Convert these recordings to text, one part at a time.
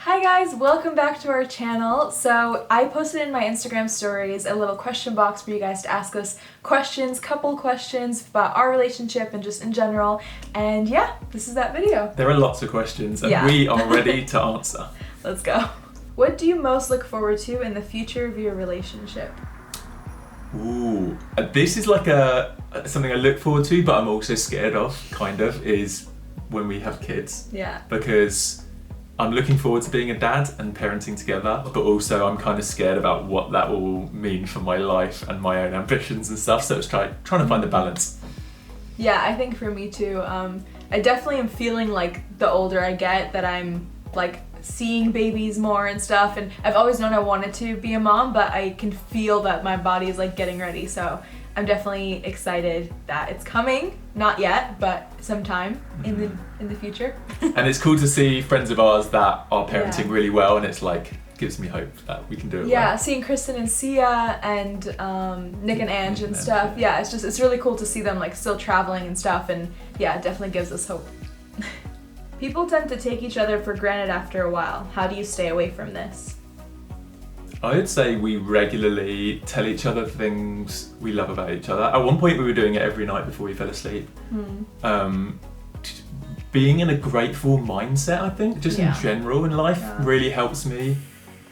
Hi guys, welcome back to our channel. So I posted in my Instagram stories a little question box for you guys to ask us questions, couple questions about our relationship and just in general. And yeah, this is that video. There are lots of questions and we are ready to answer. Let's go. What do you most look forward to in the future of your relationship? Ooh, this is like something I look forward to, but I'm also scared of, kind of, is when we have kids. Yeah. Because I'm looking forward to being a dad and parenting together, but also I'm kind of scared about what that will mean for my life and my own ambitions and stuff. So it's trying to find the balance. Yeah, I think for me too. I definitely am feeling like the older I get that I'm like seeing babies more and stuff, and I've always known I wanted to be a mom, but I can feel that my body is like getting ready. So I'm definitely excited that it's coming. Not yet, but sometime in the future. And it's cool to see friends of ours that are parenting really well, and it's like gives me hope that we can do it. Yeah, well. seeing Kristen and Sia and Nick and Ange and stuff. Yeah, it's really cool to see them like still traveling and stuff, and yeah, it definitely gives us hope. People tend to take each other for granted after a while. How do you stay away from this? I would say we regularly tell each other things we love about each other. At one point we were doing it every night before we fell asleep. Being in a grateful mindset, I think, just in general in life, really helps me.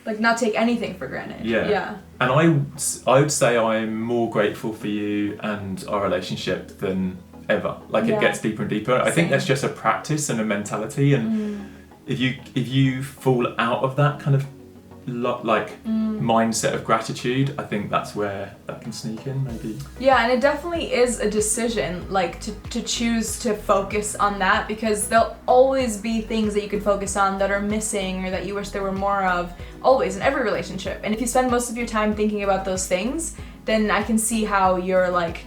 Like not take anything for granted. Yeah. And I would say I'm more grateful for you and our relationship than ever. Like it gets deeper and deeper. I think that's just a practice and a mentality, and if you fall out of that kind of mindset of gratitude, I think that's where that can sneak in, maybe. Yeah, and it definitely is a decision, like to choose to focus on that, because there'll always be things that you can focus on that are missing or that you wish there were more of, always in every relationship. And if you spend most of your time thinking about those things, then I can see how you're like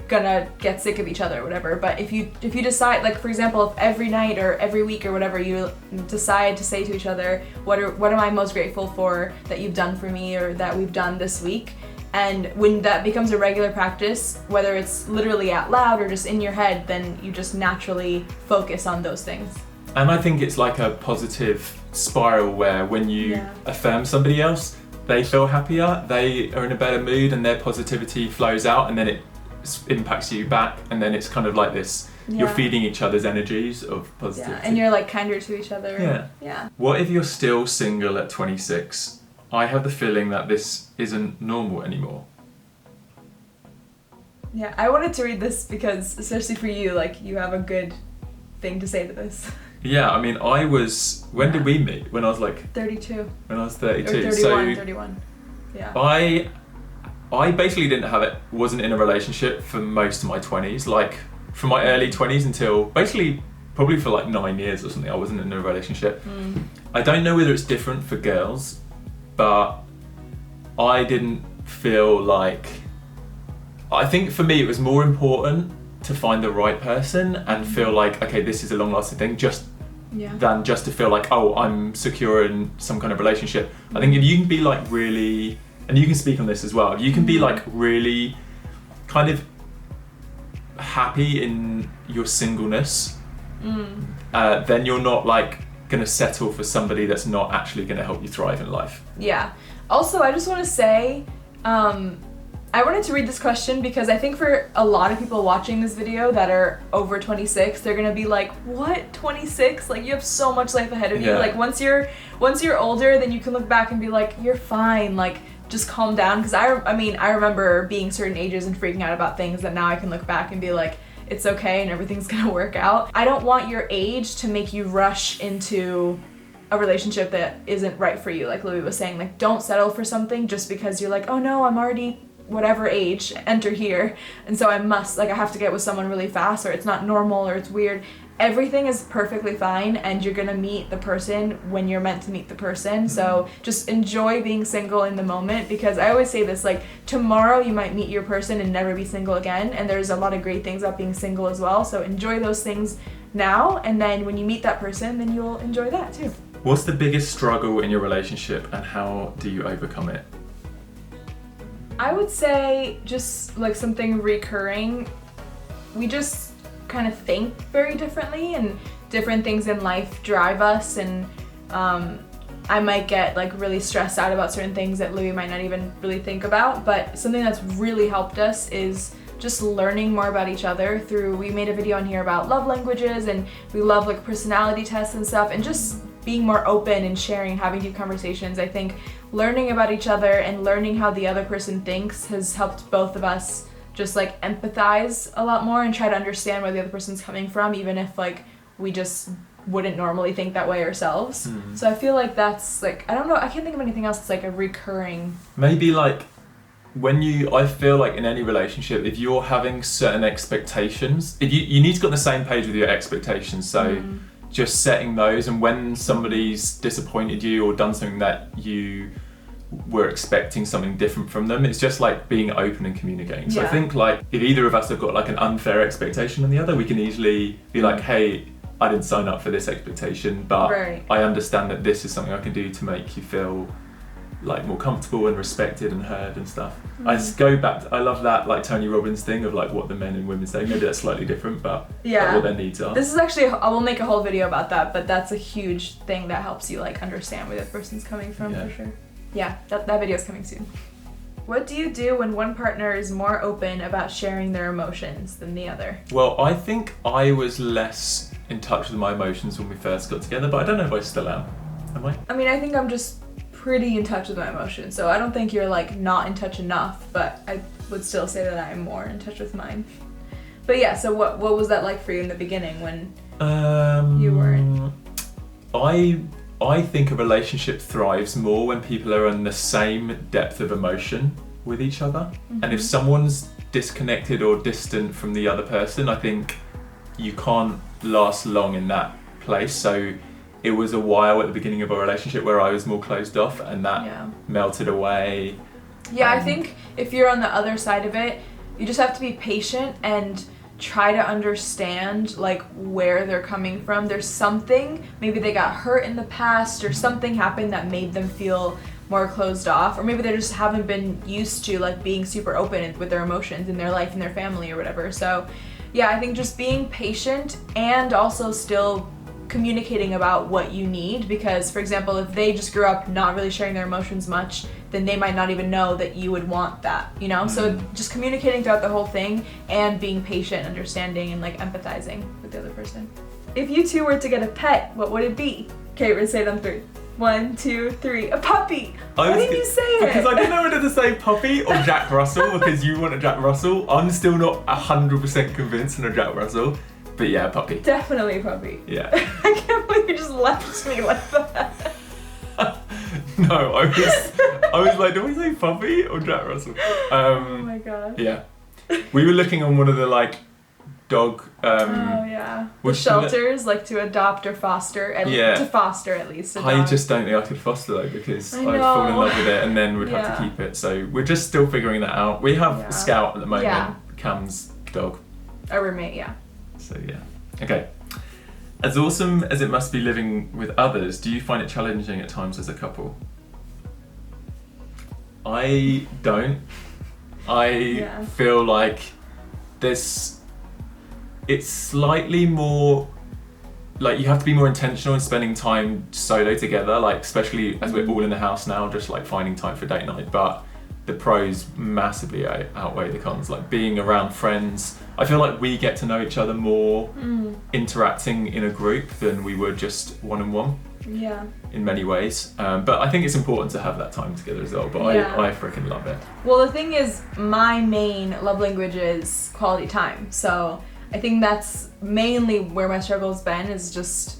gonna get sick of each other or whatever. But if you decide, like for example, if every night or every week or whatever you decide to say to each other, what am I most grateful for that you've done for me or that we've done this week, and when that becomes a regular practice, whether it's literally out loud or just in your head, then you just naturally focus on those things. And I think it's like a positive spiral where when you affirm somebody else, they feel happier, they are in a better mood, and their positivity flows out, and then it impacts you back, and then it's kind of like this, you're feeding each other's energies of positivity. And you're like kinder to each other. Yeah. What if you're still single at 26? I have the feeling that this isn't normal anymore. Yeah, I wanted to read this because, especially for you, like you have a good thing to say to this. Yeah, I mean, when did we meet? When I was like 32. When I was 32. Or 31, 31. Yeah. I basically wasn't in a relationship for most of my 20s, like from my early 20s until basically probably for like 9 years or something, I wasn't in a relationship. I don't know whether it's different for girls, but I didn't feel like, I think for me it was more important to find the right person and feel like, okay, this is a long lasting thing, than just to feel like, oh, I'm secure in some kind of relationship. I think if you can be like really, and you can speak on this as well, you can be like really kind of happy in your singleness, then you're not like gonna settle for somebody that's not actually gonna help you thrive in life. Yeah. Also, I just want to say, I wanted to read this question because I think for a lot of people watching this video that are over 26, they're gonna be like, what, 26? Like you have so much life ahead of you. Like once you're older, then you can look back and be like, you're fine, like just calm down. Because I remember being certain ages and freaking out about things that now I can look back and be like, it's okay and everything's gonna work out. I don't want your age to make you rush into a relationship that isn't right for you. Like Louie was saying, like don't settle for something just because you're like, oh no, I'm already whatever age, enter here, and so I have to get with someone really fast, or it's not normal, or it's weird. Everything is perfectly fine, and you're gonna meet the person when you're meant to meet the person. So just enjoy being single in the moment, because I always say this, like tomorrow you might meet your person and never be single again, and there's a lot of great things about being single as well. So enjoy those things now, and then when you meet that person, then you'll enjoy that too. What's the biggest struggle in your relationship, and how do you overcome it? I would say just like something recurring. We just kind of think very differently, and different things in life drive us, and I might get like really stressed out about certain things that Louie might not even really think about. But something that's really helped us is just learning more about each other through, we made a video on here about love languages, and we love like personality tests and stuff, and just being more open and sharing, having deep conversations. I think learning about each other and learning how the other person thinks has helped both of us just like empathize a lot more and try to understand where the other person's coming from, even if like we just wouldn't normally think that way ourselves. So I feel like that's like, I don't know, I can't think of anything else that's like a recurring. Maybe like I feel like in any relationship, if you're having certain expectations, if you need to get on the same page with your expectations, so just setting those, and when somebody's disappointed you or done something that you were expecting something different from them, it's just like being open and communicating. So I think like if either of us have got like an unfair expectation on the other, we can easily be like, hey, I didn't sign up for this expectation, but I understand that this is something I can do to make you feel like more comfortable and respected and heard and stuff. I just go back I love that like Tony Robbins thing of like what the men and women say. Maybe that's slightly different, but like, what their needs are. This is actually, I will make a whole video about that, but that's a huge thing that helps you like understand where the person's coming from, for sure. Yeah, that video is coming soon. What do you do when one partner is more open about sharing their emotions than the other? Well, I think I was less in touch with my emotions when we first got together, but I don't know if I still am. Am I? I mean, I think I'm just pretty in touch with my emotions, so I don't think you're like not in touch enough, but I would still say that I'm more in touch with mine. But yeah, so what was that like for you in the beginning when you weren't? I think a relationship thrives more when people are on the same depth of emotion with each other. And if someone's disconnected or distant from the other person, I think you can't last long in that place. So it was a while at the beginning of our relationship where I was more closed off, and that melted away. Yeah, I think if you're on the other side of it, you just have to be patient and try to understand like where they're coming from. There's something, maybe they got hurt in the past or something happened that made them feel more closed off, or maybe they just haven't been used to like being super open with their emotions in their life and their family or whatever. So yeah, I think just being patient and also still communicating about what you need, because for example, if they just grew up not really sharing their emotions much, then they might not even know that you would want that, you know? So just communicating throughout the whole thing and being patient, understanding, and like empathizing with the other person. If you two were to get a pet, what would it be? Okay, we're gonna say it on 3. 1, 2, 3. A puppy! Why didn't you say it? Because I didn't know whether to say puppy or Jack Russell, because you want a Jack Russell. I'm still not 100% convinced on a Jack Russell. But yeah, puppy. Definitely a puppy. Yeah. I can't believe you just left me like that. No, I was like, do I say puppy or Jack Russell? Oh my god. Yeah. We were looking on one of the like dog the shelters, like to adopt or foster, to foster at least. I just don't think I could foster though, because I'd fall in love with it and then we'd have to keep it. So we're just still figuring that out. We have Scout at the moment, Cam's dog. A roommate, yeah. So yeah. Okay. As awesome as it must be living with others, do you find it challenging at times as a couple? I don't. I feel like it's slightly more, like you have to be more intentional in spending time solo together, like especially as we're all in the house now, just like finding time for date night. But the pros massively outweigh the cons, like being around friends. I feel like we get to know each other more interacting in a group than we would just one-on-one. Yeah. In many ways. But I think it's important to have that time together as well. But I freaking love it. Well, the thing is, my main love language is quality time. So I think that's mainly where my struggle's been, is just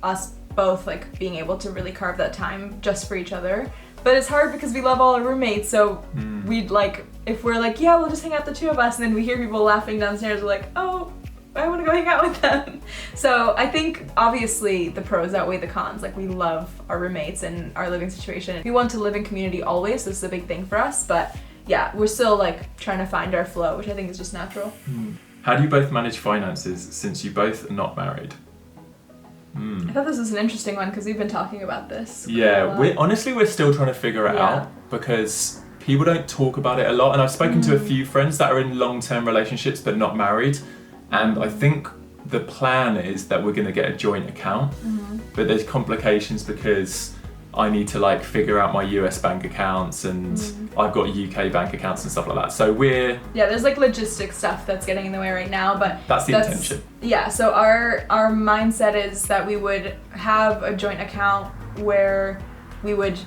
us both like being able to really carve that time just for each other. But it's hard because we love all our roommates, so we'd like, if we're like, yeah, we'll just hang out the two of us, and then we hear people laughing downstairs, we're like, oh, I want to go hang out with them. So I think obviously the pros outweigh the cons. Like we love our roommates and our living situation. We want to live in community always, so this is a big thing for us, but yeah, we're still like trying to find our flow, which I think is just natural. How do you both manage finances since you both are not married? I thought this was an interesting one because we've been talking about this. Yeah, we're still trying to figure it out, because people don't talk about it a lot, and I've spoken to a few friends that are in long-term relationships but not married, and I think the plan is that we're going to get a joint account, but there's complications because I need to like figure out my US bank accounts, and I've got UK bank accounts and stuff like that. So there's like logistic stuff that's getting in the way right now, but that's the intention. Yeah, so our mindset is that we would have a joint account where we would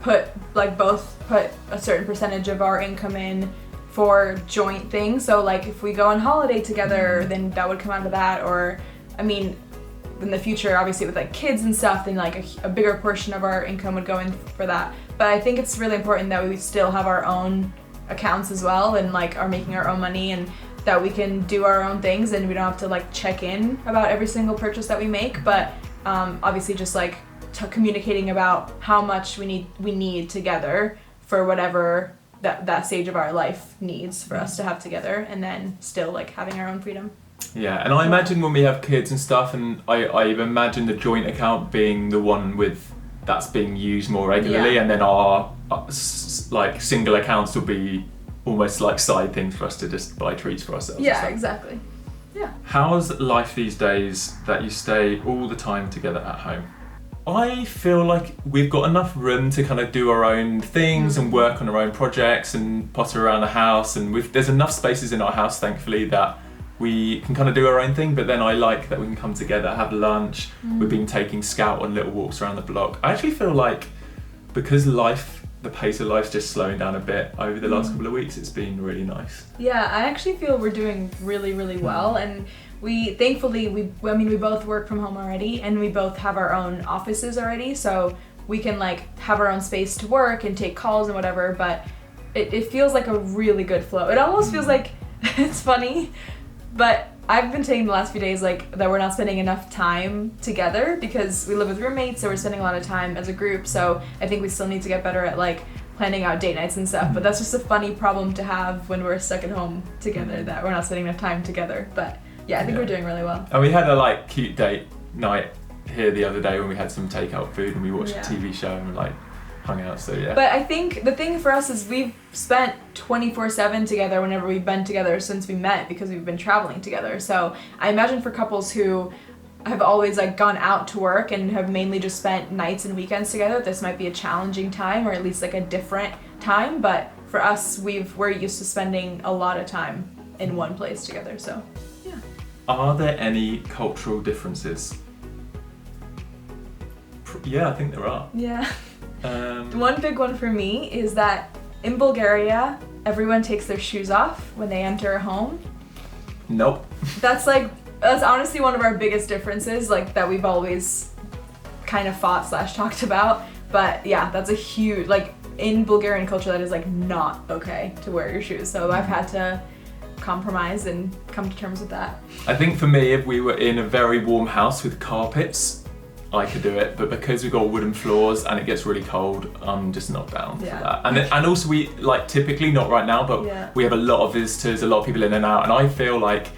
both put a certain percentage of our income in for joint things. So like if we go on holiday together, then that would come out of that, or I mean, in the future, obviously with like kids and stuff, then like a bigger portion of our income would go in for that. But I think it's really important that we still have our own accounts as well, and like are making our own money, and that we can do our own things, and we don't have to like check in about every single purchase that we make. But obviously just like communicating about how much we need together for whatever that stage of our life needs for us to have together, and then still like having our own freedom. Yeah, and I imagine when we have kids and stuff, and I imagine the joint account being the one that's being used more regularly, and then our like single accounts will be almost like side things for us to just buy treats for ourselves. Yeah, exactly. Yeah. How's life these days that you stay all the time together at home? I feel like we've got enough room to kind of do our own things and work on our own projects and potter around the house, and there's enough spaces in our house, thankfully, that we can kind of do our own thing. But then I like that we can come together, have lunch. We've been taking Scout on little walks around the block. I actually feel like because the pace of life's just slowing down a bit over the last couple of weeks, it's been really nice. Yeah, I actually feel we're doing really, really well, and we both work from home already, and we both have our own offices already, so we can like have our own space to work and take calls and whatever. But it feels like a really good flow. It almost feels like it's funny, but I've been saying the last few days like that we're not spending enough time together because we live with roommates, so we're spending a lot of time as a group. So I think we still need to get better at like planning out date nights and stuff. But that's just a funny problem to have when we're stuck at home together, that we're not spending enough time together. But yeah, I think we're doing really well. And we had a like cute date night here the other day when we had some takeout food and we watched a TV show and like hung out, so yeah. But I think the thing for us is we've spent 24/7 together whenever we've been together since we met, because we've been traveling together. So I imagine for couples who have always like gone out to work and have mainly just spent nights and weekends together, this might be a challenging time, or at least like a different time. But for us, we're used to spending a lot of time in one place together, so yeah. Are there any cultural differences? Yeah, I think there are. Yeah. One big one for me is that in Bulgaria, everyone takes their shoes off when they enter a home. Nope. That's honestly one of our biggest differences, like that we've always kind of fought/talked about. But yeah, that's a huge, like in Bulgarian culture, that is like not okay to wear your shoes. So I've had to compromise and come to terms with that. I think for me, if we were in a very warm house with carpets, I could do it, but because we've got wooden floors and it gets really cold, I'm just not down for that. And also we, like typically, not right now, but we have a lot of visitors, a lot of people in and out, and I feel like,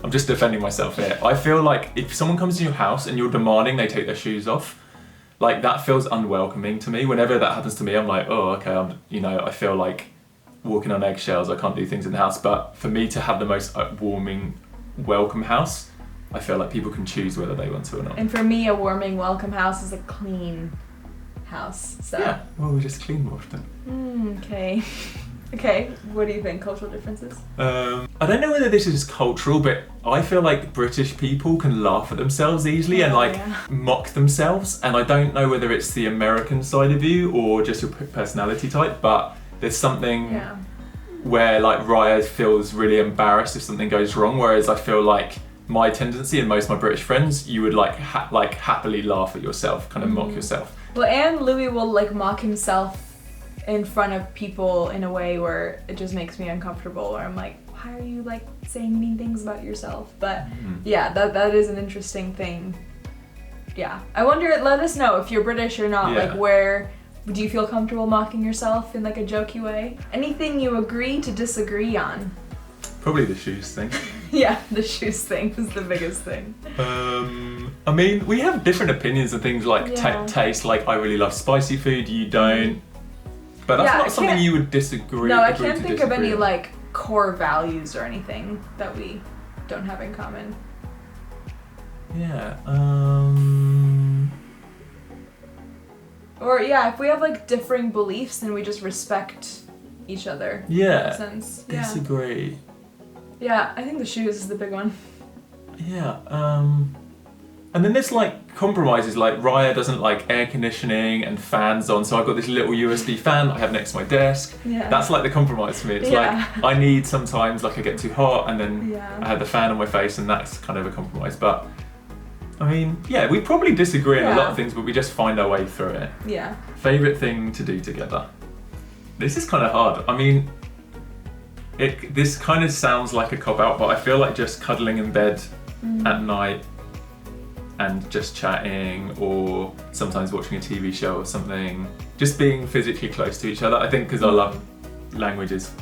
I'm just defending myself here, I feel like if someone comes to your house and you're demanding they take their shoes off, like that feels unwelcoming to me. Whenever that happens to me, I'm like, oh, okay, I feel like walking on eggshells, I can't do things in the house. But for me to have the most warming, welcome house, I feel like people can choose whether they want to or not. And for me, a warming, welcome house is a clean house. So yeah, well, we just clean more often. Okay. Okay, what do you think? Cultural differences? I don't know whether this is cultural, but I feel like British people can laugh at themselves easily and mock themselves. And I don't know whether it's the American side of you or just your personality type, but there's something where like Raya feels really embarrassed if something goes wrong, whereas I feel like my tendency and most of my British friends, you would like happily laugh at yourself, kind of mock yourself. Well, and Louie will like mock himself in front of people in a way where it just makes me uncomfortable, or I'm like, why are you like saying mean things about yourself? But yeah, that is an interesting thing. Yeah, I wonder, let us know if you're British or not, like where do you feel comfortable mocking yourself in like a jokey way? Anything you agree to disagree on? Probably the shoes thing. Yeah, the shoes thing is the biggest thing. I mean, we have different opinions and things like taste. Like, I really love spicy food, you don't. But that's not something you would disagree. No, I can't think of any like core values or anything that we don't have in common. Yeah. Or yeah, if we have like differing beliefs, then we just respect each other. Yeah. In that sense. Yeah. Disagree. Yeah, I think the shoes is the big one. Yeah. And then there's like compromises, like Raya doesn't like air conditioning and fans on, so I've got this little USB fan that I have next to my desk. Yeah. That's like the compromise for me. It's Yeah. like I need sometimes like I get too hot and then Yeah. I have the fan on my face, and that's kind of a compromise. But I mean, yeah, we probably disagree on a lot of things, but we just find our way through it. Yeah. Favorite thing to do together? This is kind of hard. I mean, this kind of sounds like a cop-out, but I feel like just cuddling in bed at night and just chatting, or sometimes watching a TV show or something. Just being physically close to each other. I think because I love languages,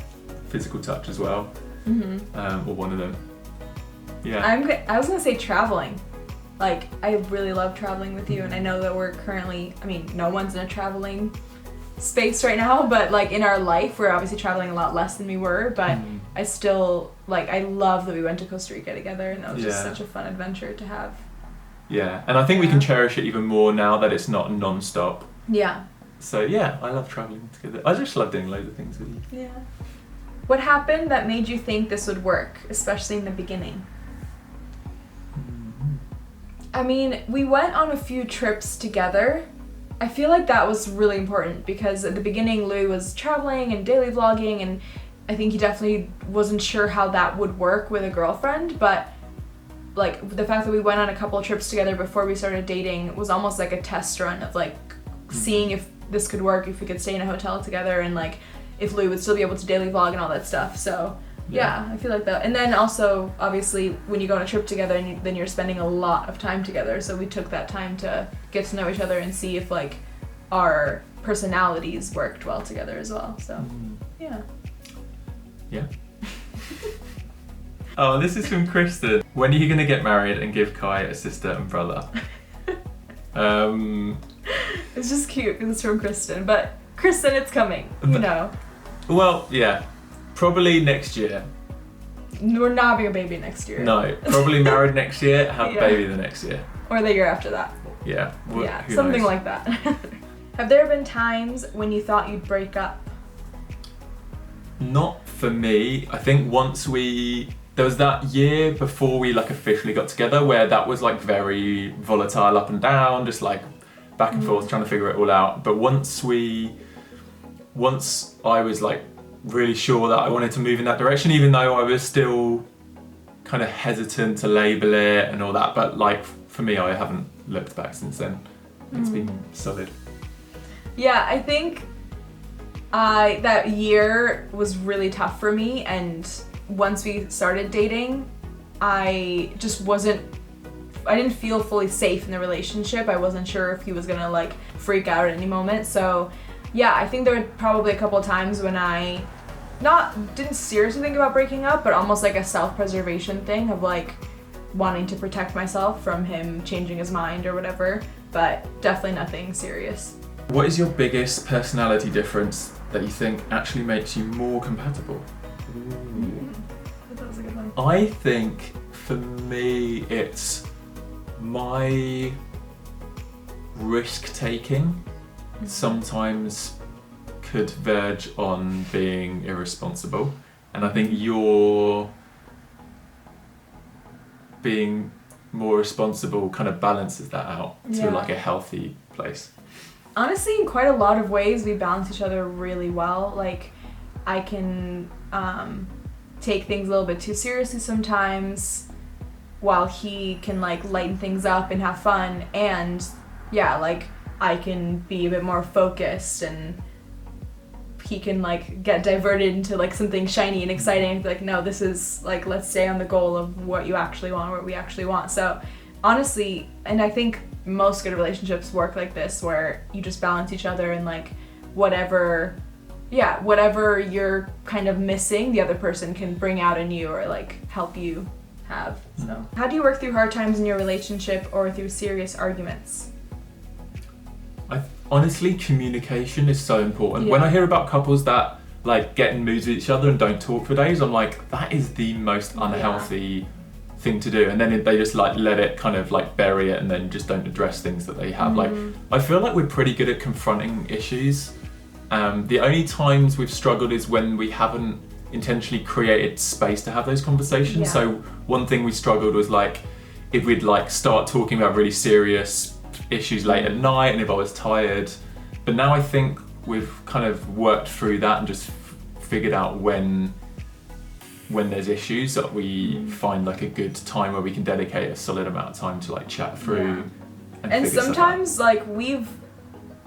physical touch as well, or one of them. Yeah. I was gonna say traveling. Like, I really love traveling with you, and I know that we're currently, I mean, no one's in a traveling space right now, but like in our life, we're obviously traveling a lot less than we were, but I still, like, I love that we went to Costa Rica together, and that was just such a fun adventure to have. Yeah, and I think we can cherish it even more now that it's not non-stop. Yeah. So yeah, I love traveling together. I just love doing loads of things with you. Yeah. What happened that made you think this would work, especially in the beginning? I mean, we went on a few trips together. I feel like that was really important because at the beginning Louie was traveling and daily vlogging, and I think he definitely wasn't sure how that would work with a girlfriend, but like the fact that we went on a couple of trips together before we started dating was almost like a test run of like seeing if this could work, if we could stay in a hotel together, and like if Louie would still be able to daily vlog and all that stuff. So yeah, I feel like that. And then also, obviously, when you go on a trip together, and then you're spending a lot of time together. So we took that time to get to know each other and see if like our personalities worked well together as well. So yeah. Yeah. Oh, this is from Kristen. When are you gonna get married and give Kai a sister and brother? It's just cute because it's from Kristen, but Kristen, it's coming. You know. Well, yeah. Probably next year. We're not having a baby next year. No, probably married next year, have a baby the next year. Or the year after that. Yeah. Who something knows? Like that. Have there been times when you thought you'd break up? Not for me. I think there was that year before we like officially got together where that was like very volatile, up and down, just like back and forth, trying to figure it all out. But once I was like really sure that I wanted to move in that direction, even though I was still kind of hesitant to label it and all that, but like for me, I haven't looked back since then. It's been solid. Yeah, I think that year was really tough for me, and once we started dating, I didn't feel fully safe in the relationship. I wasn't sure if he was gonna like freak out at any moment. So yeah, I think there were probably a couple of times when I didn't seriously think about breaking up, but almost like a self-preservation thing of like wanting to protect myself from him changing his mind or whatever, but definitely nothing serious. What is your biggest personality difference that you think actually makes you more compatible? That was a good one. I think for me it's my risk-taking. Sometimes could verge on being irresponsible, and I think your being more responsible kind of balances that out to like a healthy place. Honestly, in quite a lot of ways we balance each other really well. Like I can take things a little bit too seriously sometimes, while he can like lighten things up and have fun, and like I can be a bit more focused, and he can like get diverted into like something shiny and exciting. Like, no, this is like, let's stay on the goal of what you actually want, what we actually want. So honestly, and I think most good relationships work like this, where you just balance each other, and like whatever you're kind of missing, the other person can bring out in you or like help you have. So how do you work through hard times in your relationship or through serious arguments? Honestly, communication is so important. When I hear about couples that like get in moods with each other and don't talk for days, I'm like, that is the most unhealthy thing to do, and then they just like let it kind of like bury it and then just don't address things that they have. Like, I feel like we're pretty good at confronting issues. The only times we've struggled is when we haven't intentionally created space to have those conversations. Yeah. So one thing we struggled was like if we'd like start talking about really serious issues late at night and if I was tired. But now I think we've kind of worked through that and just figured out when there's issues that we find like a good time where we can dedicate a solid amount of time to like chat through. And sometimes like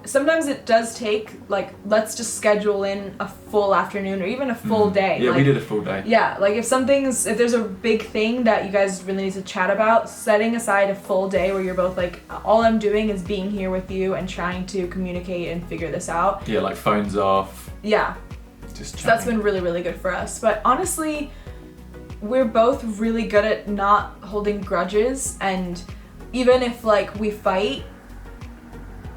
sometimes it does take like, let's just schedule in a full afternoon or even a full day. Yeah, like, we did a full day. Yeah, like if there's a big thing that you guys really need to chat about, setting aside a full day where you're both like, all I'm doing is being here with you and trying to communicate and figure this out. Yeah, like phones off. Yeah. Just chatting. So that's been really, really good for us. But honestly, we're both really good at not holding grudges, and even if like we fight,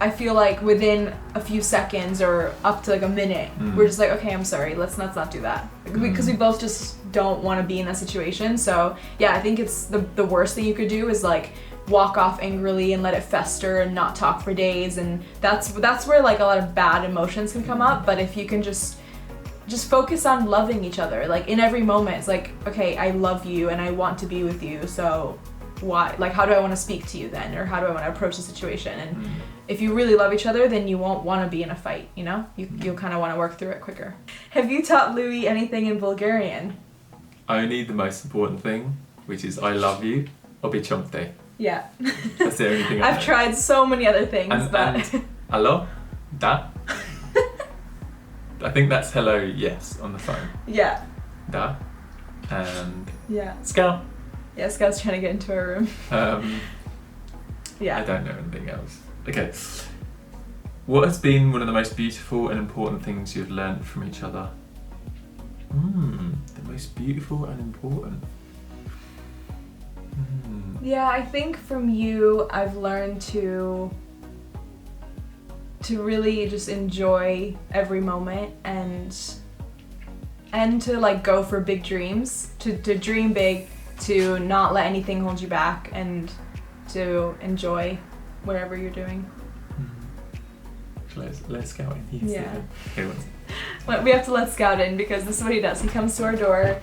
I feel like within a few seconds or up to like a minute, we're just like, okay, I'm sorry, let's not do that. Because we both just don't want to be in that situation. So yeah, I think it's the worst thing you could do is like walk off angrily and let it fester and not talk for days, and that's where like a lot of bad emotions can come up. But if you can just focus on loving each other, like in every moment, it's like, okay, I love you and I want to be with you, so why, like, how do I want to speak to you then, or how do I want to approach the situation? And if you really love each other, then you won't want to be in a fight, you know? You'll kind of want to work through it quicker. Have you taught Louie anything in Bulgarian? Only the most important thing, which is I love you, obichomte. Yeah. That's the only thing I've know. tried so many other things, but... And hello? Da? I think that's hello, yes, on the phone. Yeah. Da. And... Yeah. Scout. Yeah, Scout's trying to get into her room. Yeah. I don't know anything else. Okay. What has been one of the most beautiful and important things you've learned from each other? The most beautiful and important. Yeah, I think from you, I've learned to really just enjoy every moment and to like go for big dreams, to dream big, to not let anything hold you back, and to enjoy whatever you're doing. Let's go in. Yeah. Okay, we have to let Scout in because this is what he does. He comes to our door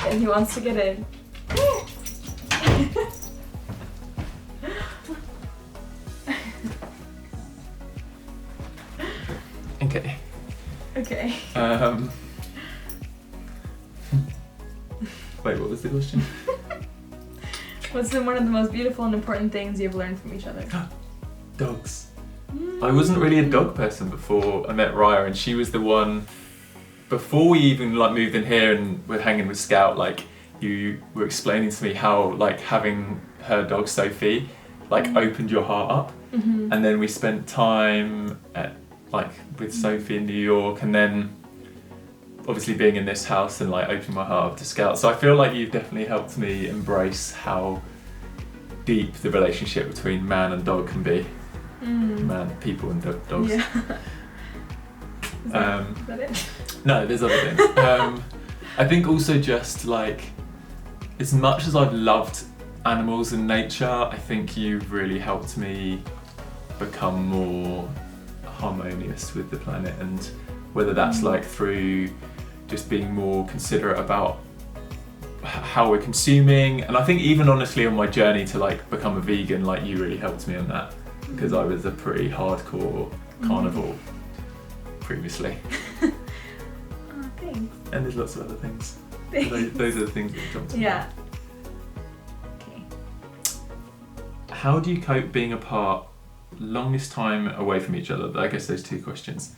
and he wants to get in. Okay. Okay. Wait, what was the question? What's been one of the most beautiful and important things you've learned from each other? Dogs. I wasn't really a dog person before I met Raya, and she was the one, before we even like moved in here and were hanging with Scout, like you were explaining to me how like having her dog Sophie like opened your heart up. And then we spent time at like with Sophie in New York, and then obviously being in this house and like opening my heart up to Scout. So I feel like you've definitely helped me embrace how deep the relationship between man and dog can be. Man, people and dogs. Yeah. Is that it? No, there's other things. I think also just like, as much as I've loved animals and nature, I think you've really helped me become more harmonious with the planet, and whether that's like through just being more considerate about how we're consuming. And I think even honestly on my journey to like become a vegan, like you really helped me on that, because I was a pretty hardcore carnivore previously. Oh, thanks. And there's lots of other things. Thanks. Those are the things that jumped to mind. Yeah. Okay. How do you cope being apart longest time away from each other? I guess those two questions.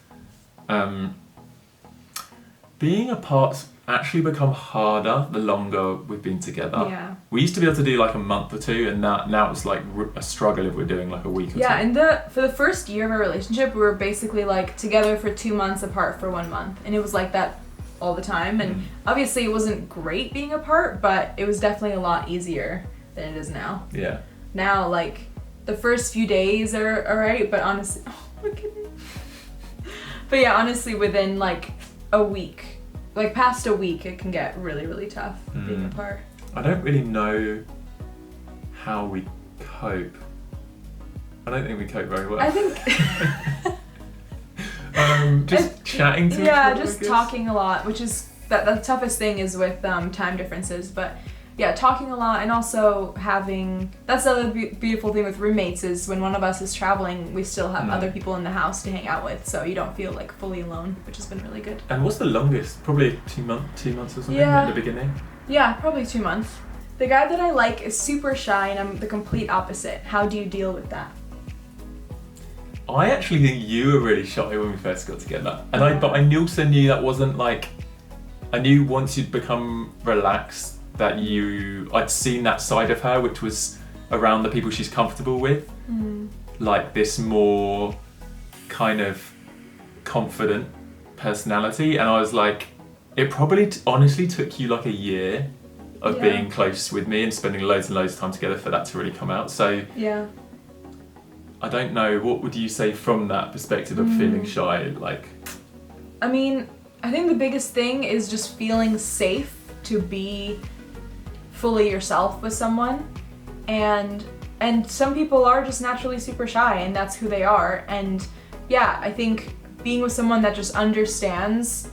Being apart's actually become harder the longer we've been together. Yeah. We used to be able to do like a month or two, and now it's like a struggle if we're doing like a week or two. Yeah, and for the first year of our relationship, we were basically like together for 2 months, apart for 1 month, and it was like that all the time. And obviously it wasn't great being apart, but it was definitely a lot easier than it is now. Yeah. Now, like, the first few days are alright, but honestly, oh, look at it. But yeah, honestly, within like a week, like past a week, it can get really, really tough being apart. I don't really know how we cope. I don't think we cope very well. I think just chatting to each other. Yeah, just talking a lot, which is the toughest thing is with time differences. But yeah, talking a lot, and also having, that's the other beautiful thing with roommates is when one of us is traveling, we still have other people in the house to hang out with, so you don't feel like fully alone, which has been really good. And what's the longest? Probably 2 months or something Yeah. at the beginning? Yeah, probably 2 months. The guy that I like is super shy, and I'm the complete opposite. How do you deal with that? I actually think you were really shy when we first got together, and but I also knew that wasn't like. I knew once you'd become relaxed that I'd seen that side of her, which was around the people she's comfortable with, like this more kind of confident personality, and I was like, it probably honestly took you like a year of being close with me and spending loads and loads of time together for that to really come out. So yeah. I don't know, what would you say from that perspective of feeling shy? Like, I mean, I think the biggest thing is just feeling safe to be fully yourself with someone, and some people are just naturally super shy, and that's who they are. And yeah, I think being with someone that just understands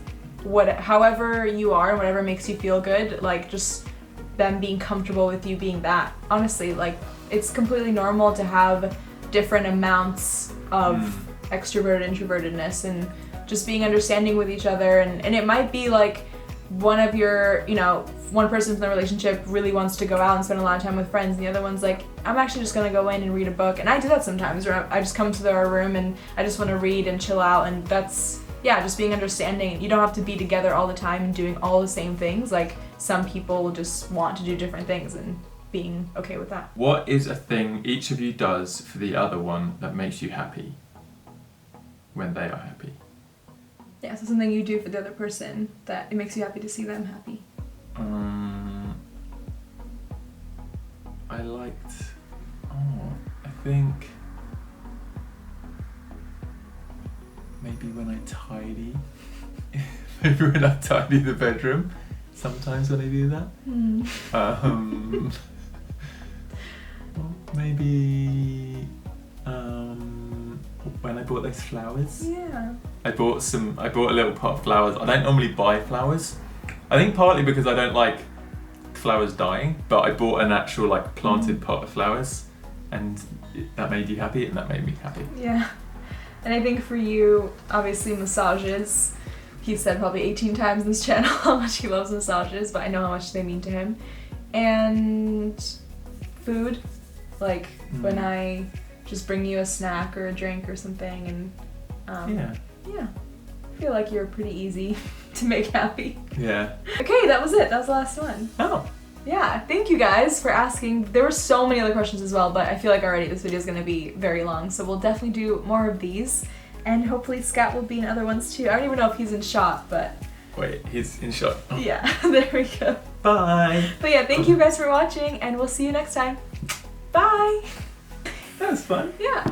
however you are and whatever makes you feel good, like just them being comfortable with you being that. Honestly, like it's completely normal to have different amounts of extroverted introvertedness, and just being understanding with each other, and it might be like one of your, one person in the relationship really wants to go out and spend a lot of time with friends, and the other one's like, I'm actually just gonna go in and read a book. And I do that sometimes, where I just come to our room and I just want to read and chill out, and that's, just being understanding. You don't have to be together all the time and doing all the same things. Like some people just want to do different things, and being okay with that. what is a thing each of you does for the other one that makes you happy when they are happy? Yeah, so something you do for the other person that it makes you happy to see them happy. I think maybe when I tidy. Maybe when I tidy the bedroom. Sometimes when I do that. Maybe when I bought those flowers. Yeah. I bought a little pot of flowers. I don't normally buy flowers. I think partly because I don't like flowers dying, but I bought an actual like planted pot of flowers, and that made you happy, and that made me happy. Yeah. And I think for you, obviously massages. He's said probably 18 times in this channel how much he loves massages, but I know how much they mean to him. And food, like when I just bring you a snack or a drink or something, and yeah, I feel like you're pretty easy to make happy. Yeah. Okay, that was it. That was the last one. Oh. Yeah, thank you guys for asking. There were so many other questions as well, but I feel like already this video is going to be very long, so we'll definitely do more of these. And hopefully Scat will be in other ones too. I don't even know if he's in shot, but... Wait, he's in shot. Oh. Yeah, there we go. Bye. But yeah, thank you guys for watching, and we'll see you next time. Bye. That was fun. Yeah.